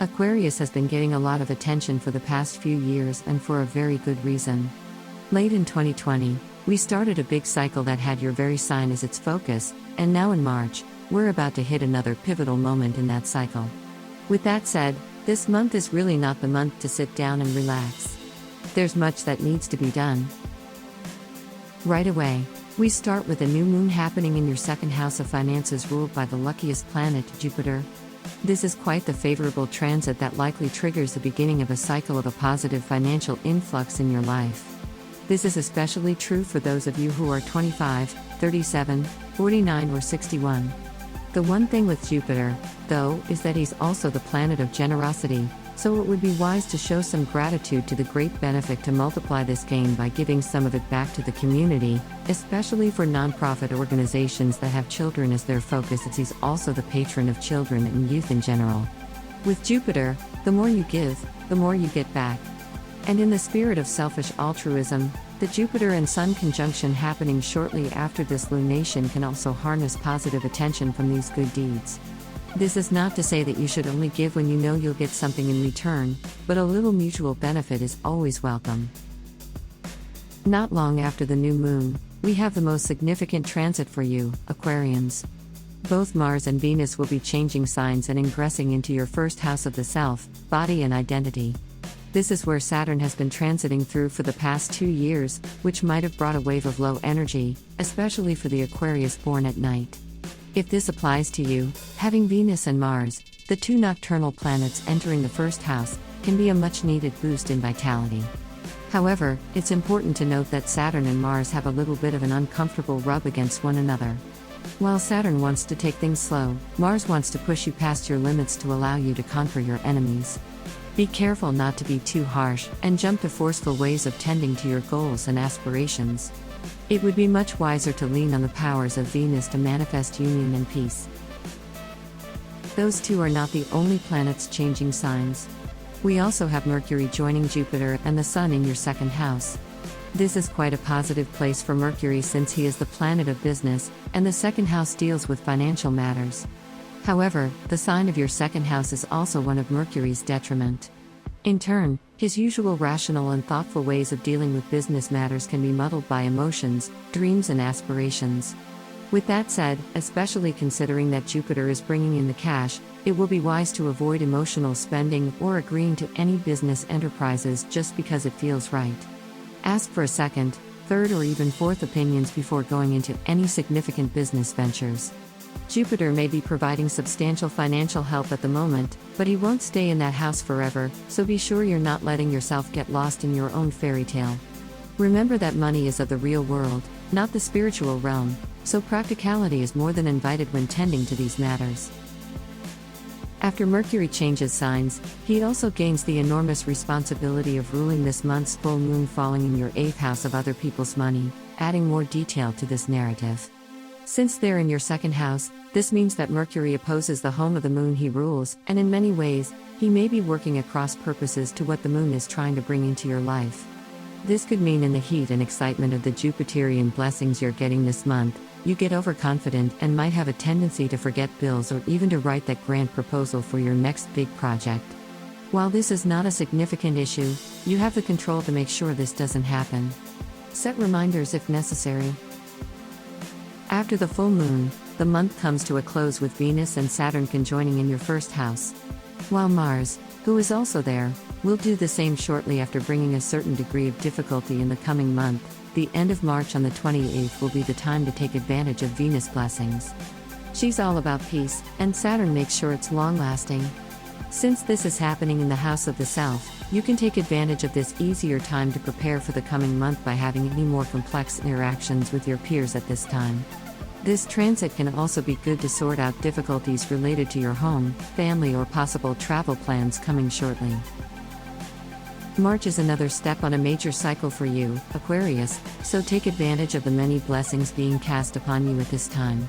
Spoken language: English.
Aquarius has been getting a lot of attention for the past few years and for a very good reason. Late in 2020, we started a big cycle that had your very sign as its focus, and now in March, we're about to hit another pivotal moment in that cycle. With that said, this month is really not the month to sit down and relax. There's much that needs to be done. Right away, we start with a new moon happening in your second house of finances ruled by the luckiest planet, Jupiter. This is quite the favorable transit that likely triggers the beginning of a cycle of a positive financial influx in your life. This is especially true for those of you who are 25, 37, 49 or 61. The one thing with Jupiter, though, is that he's also the planet of generosity, so it would be wise to show some gratitude to the great benefit to multiply this gain by giving some of it back to the community, especially for nonprofit organizations that have children as their focus, as he's also the patron of children and youth in general. With Jupiter, the more you give, the more you get back. And in the spirit of selfish altruism, the Jupiter and Sun conjunction happening shortly after this lunation can also harness positive attention from these good deeds. This is not to say that you should only give when you know you'll get something in return, but a little mutual benefit is always welcome. Not long after the new moon, we have the most significant transit for you, Aquarians. Both Mars and Venus will be changing signs and ingressing into your first house of the self, body and identity. This is where Saturn has been transiting through for the past 2 years, which might have brought a wave of low energy, especially for the Aquarius born at night. If this applies to you, having Venus and Mars, the two nocturnal planets entering the first house, can be a much-needed boost in vitality. However, it's important to note that Saturn and Mars have a little bit of an uncomfortable rub against one another. While Saturn wants to take things slow, Mars wants to push you past your limits to allow you to conquer your enemies. Be careful not to be too harsh and jump to forceful ways of tending to your goals and aspirations. It would be much wiser to lean on the powers of Venus to manifest union and peace. Those two are not the only planets changing signs. We also have Mercury joining Jupiter and the Sun in your second house. This is quite a positive place for Mercury since he is the planet of business, and the second house deals with financial matters. However, the sign of your second house is also one of Mercury's detriment. In turn, his usual rational and thoughtful ways of dealing with business matters can be muddled by emotions, dreams and aspirations. With that said, especially considering that Jupiter is bringing in the cash, it will be wise to avoid emotional spending or agreeing to any business enterprises just because it feels right. Ask for a second, third or even fourth opinions before going into any significant business ventures. Jupiter may be providing substantial financial help at the moment, but he won't stay in that house forever, so be sure you're not letting yourself get lost in your own fairy tale. Remember that money is of the real world, not the spiritual realm, so practicality is more than invited when tending to these matters. After Mercury changes signs, he also gains the enormous responsibility of ruling this month's full moon falling in your 8th house of other people's money, adding more detail to this narrative. Since they're in your second house, this means that Mercury opposes the home of the moon he rules, and in many ways, he may be working at cross purposes to what the moon is trying to bring into your life. This could mean in the heat and excitement of the Jupiterian blessings you're getting this month, you get overconfident and might have a tendency to forget bills or even to write that grand proposal for your next big project. While this is not a significant issue, you have the control to make sure this doesn't happen. Set reminders if necessary. After the full moon, the month comes to a close with Venus and Saturn conjoining in your first house. While Mars, who is also there, will do the same shortly after bringing a certain degree of difficulty in the coming month, the end of March on the 28th will be the time to take advantage of Venus' blessings. She's all about peace, and Saturn makes sure it's long-lasting. Since this is happening in the house of the self, you can take advantage of this easier time to prepare for the coming month by having any more complex interactions with your peers at this time. This transit can also be good to sort out difficulties related to your home, family or possible travel plans coming shortly. March is another step on a major cycle for you, Aquarius, so take advantage of the many blessings being cast upon you at this time.